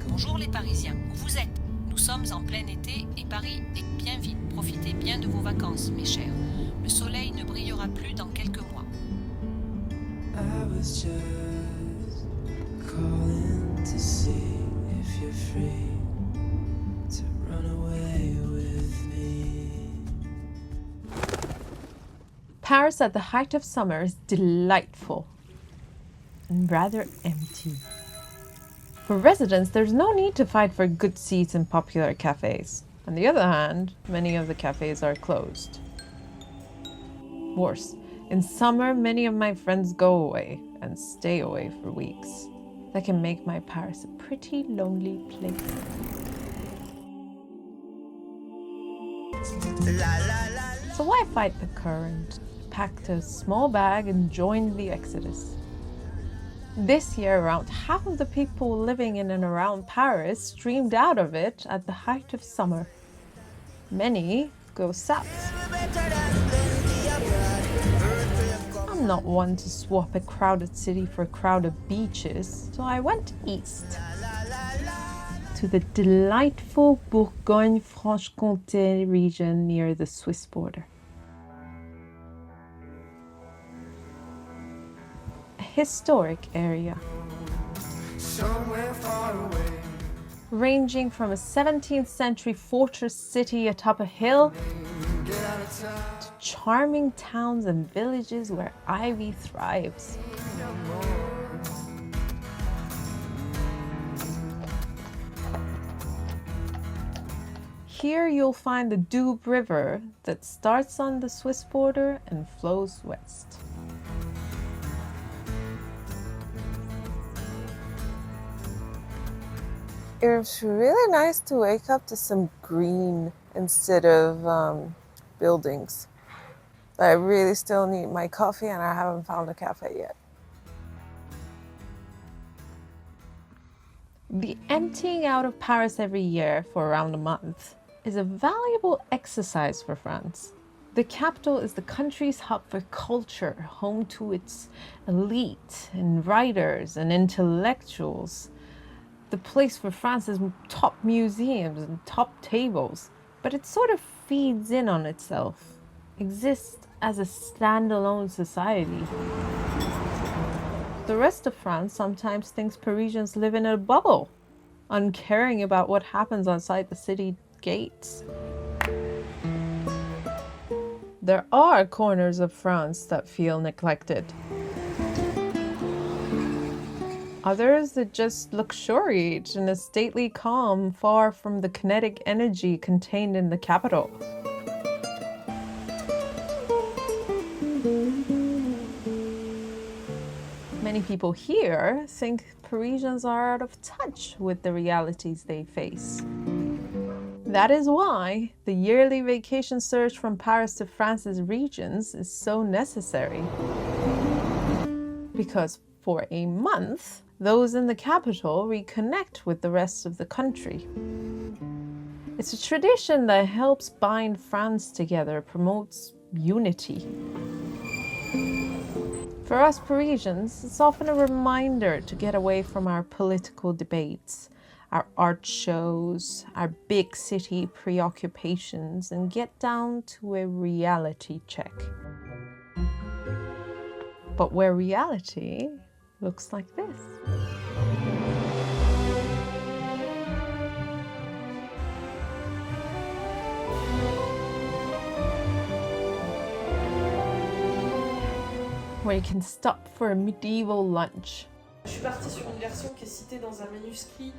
Bonjour les Parisiens, où vous êtes? Nous sommes en plein été et Paris est bien vide. Profitez bien de vos vacances, mes chers. Le soleil ne brillera plus dans quelques mois. I was just calling to see if you're free to run away with me. Paris at the height of summer is delightful and rather empty. For residents, there's no need to fight for good seats in popular cafes. On the other hand, many of the cafes are closed. Worse, in summer, many of my friends go away and stay away for weeks. That can make my Paris a pretty lonely place. So why fight the current? I packed a small bag and joined the exodus. This year, around half of the people living in and around Paris streamed out of it at the height of summer. Many go south. I'm not one to swap a crowded city for crowded beaches, so I went east to the delightful Bourgogne-France-Comté region near the Swiss border. A historic area, Somewhere far away. ranging from a 17th century fortress city atop a hill to charming towns and villages where ivy thrives. Here you'll find the Doubs River that starts on the Swiss border and flows west. It was really nice to wake up to some green instead of buildings. But I really still need my coffee and I haven't found a cafe yet. The emptying out of Paris every year for around a month is a valuable exercise for France. The capital is the country's hub for culture, home to its elite and writers and intellectuals. The place for France's top museums and top tables, but it sort of feeds in on itself, exists as a standalone society. The rest of France sometimes thinks Parisians live in a bubble, uncaring about what happens outside the city gates. There are corners of France that feel neglected. Others that just luxuriate in a stately calm far from the kinetic energy contained in the capital. Many people here think Parisians are out of touch with the realities they face. That is why the yearly vacation surge from Paris to France's regions is so necessary. Because for a month, those in the capital reconnect with the rest of the country. It's a tradition that helps bind France together, promotes unity. For us Parisians, it's often a reminder to get away from our political debates, our art shows, our big city preoccupations, and get down to a reality check. But where reality looks like this. Where you can stop for a medieval lunch. Je suis partie sur une version qui est citée dans un manuscrit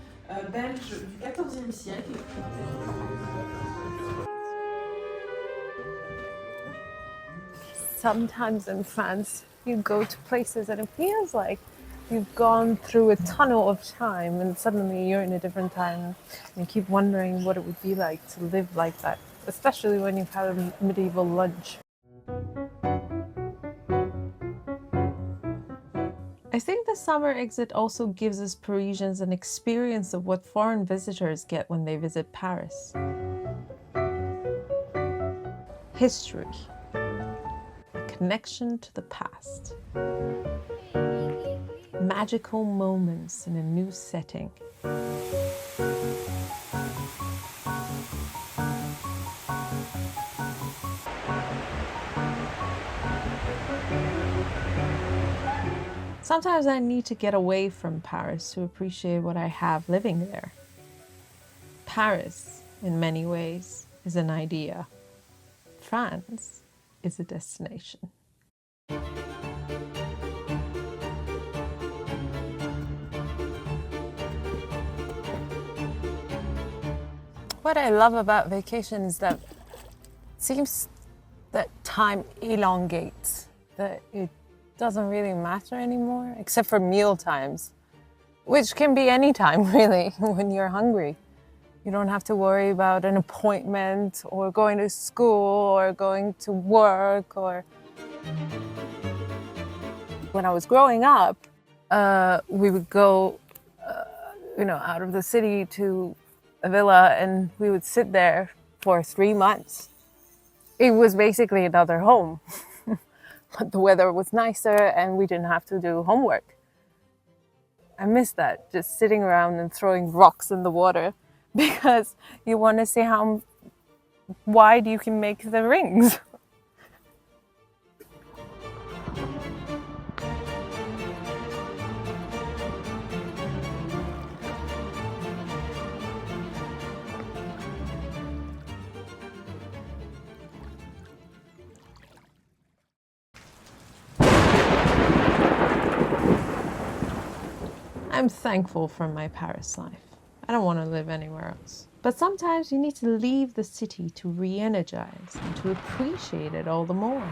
belge du XIVe siècle. Sometimes in France, you go to places and it feels like you've gone through a tunnel of time and suddenly you're in a different time and you keep wondering what it would be like to live like that, especially when you've had a medieval lunch. I think the summer exit also gives us Parisians an experience of what foreign visitors get when they visit Paris. History, a connection to the past. Magical moments in a new setting. Sometimes I need to get away from Paris to appreciate what I have living there. Paris, in many ways, is an idea. France is a destination. What I love about vacation is that it seems that time elongates, that it doesn't really matter anymore, except for meal times, which can be any time really when you're hungry. You don't have to worry about an appointment or going to school or going to work. Or when I was growing up, we would go, out of the city to a villa, and we would sit there for 3 months. It was basically another home, but the weather was nicer and we didn't have to do homework. I miss that, just sitting around and throwing rocks in the water because you want to see how wide you can make the rings. I'm thankful for my Paris life. I don't want to live anywhere else. But sometimes you need to leave the city to re-energize and to appreciate it all the more.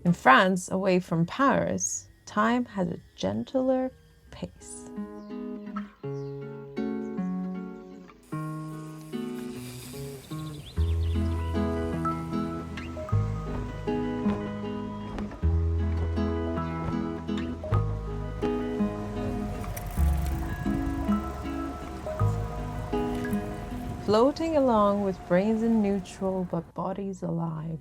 In France, away from Paris, time has a gentler pace. Floating along with brains in neutral but bodies alive.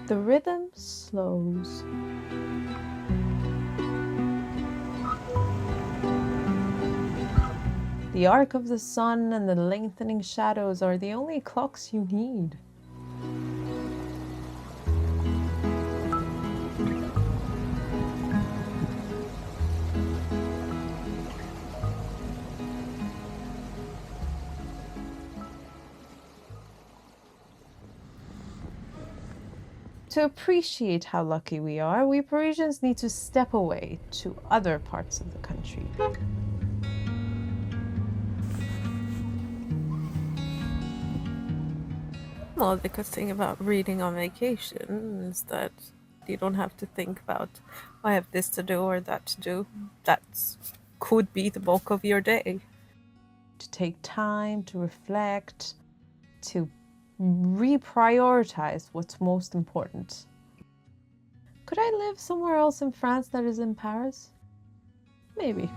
The rhythm slows. The arc of the sun and the lengthening shadows are the only clocks you need. To appreciate how lucky we are, we Parisians need to step away to other parts of the country. Well, the good thing about reading on vacation is that you don't have to think about, I have this to do or that to do. That could be the bulk of your day. To take time to reflect, to reprioritize what's most important. Could I live somewhere else in France that is in Paris? Maybe.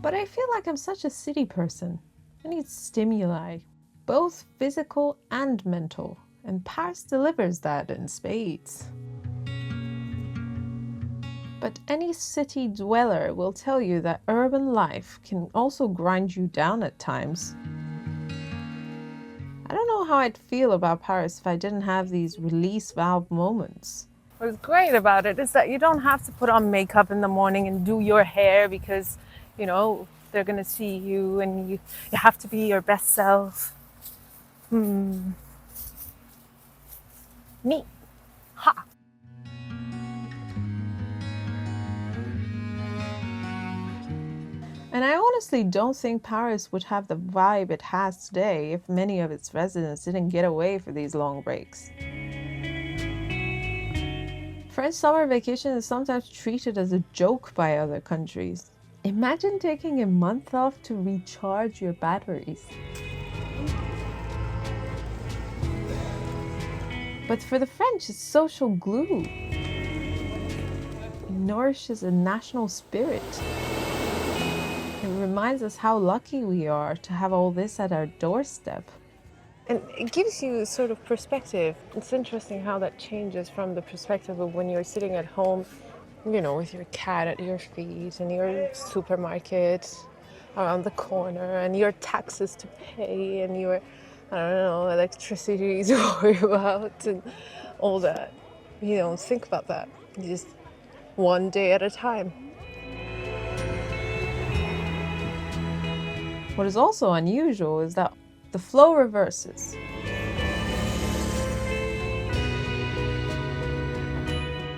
But I feel like I'm such a city person. I need stimuli, both physical and mental, and Paris delivers that in spades. But any city dweller will tell you that urban life can also grind you down at times. I don't know how I'd feel about Paris if I didn't have these release valve moments. What's great about it is that you don't have to put on makeup in the morning and do your hair because, they're going to see you and you have to be your best self. Neat. Ha! And I honestly don't think Paris would have the vibe it has today if many of its residents didn't get away for these long breaks. French summer vacation is sometimes treated as a joke by other countries. Imagine taking a month off to recharge your batteries. But for the French, it's social glue. nourishes a national spirit. It reminds us how lucky we are to have all this at our doorstep. And it gives you sort of perspective. It's interesting how that changes from the perspective of when you're sitting at home, you know, with your cat at your feet and your supermarket around the corner and your taxes to pay and your, I don't know, electricity to worry about and all that. You don't think about that. You just one day at a time. What is also unusual is that the flow reverses.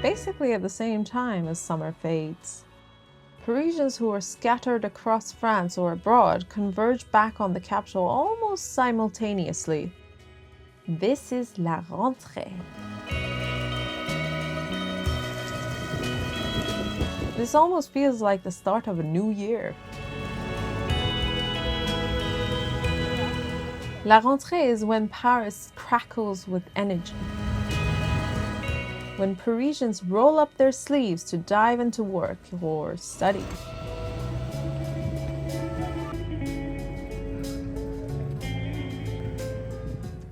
Basically at the same time as summer fades. Parisians who are scattered across France or abroad converge back on the capital almost simultaneously. This is la rentrée. This almost feels like the start of a new year. La rentrée is when Paris crackles with energy. When Parisians roll up their sleeves to dive into work or study.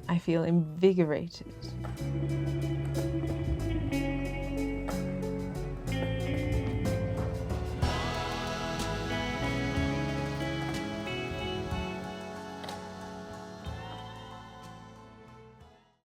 I feel invigorated.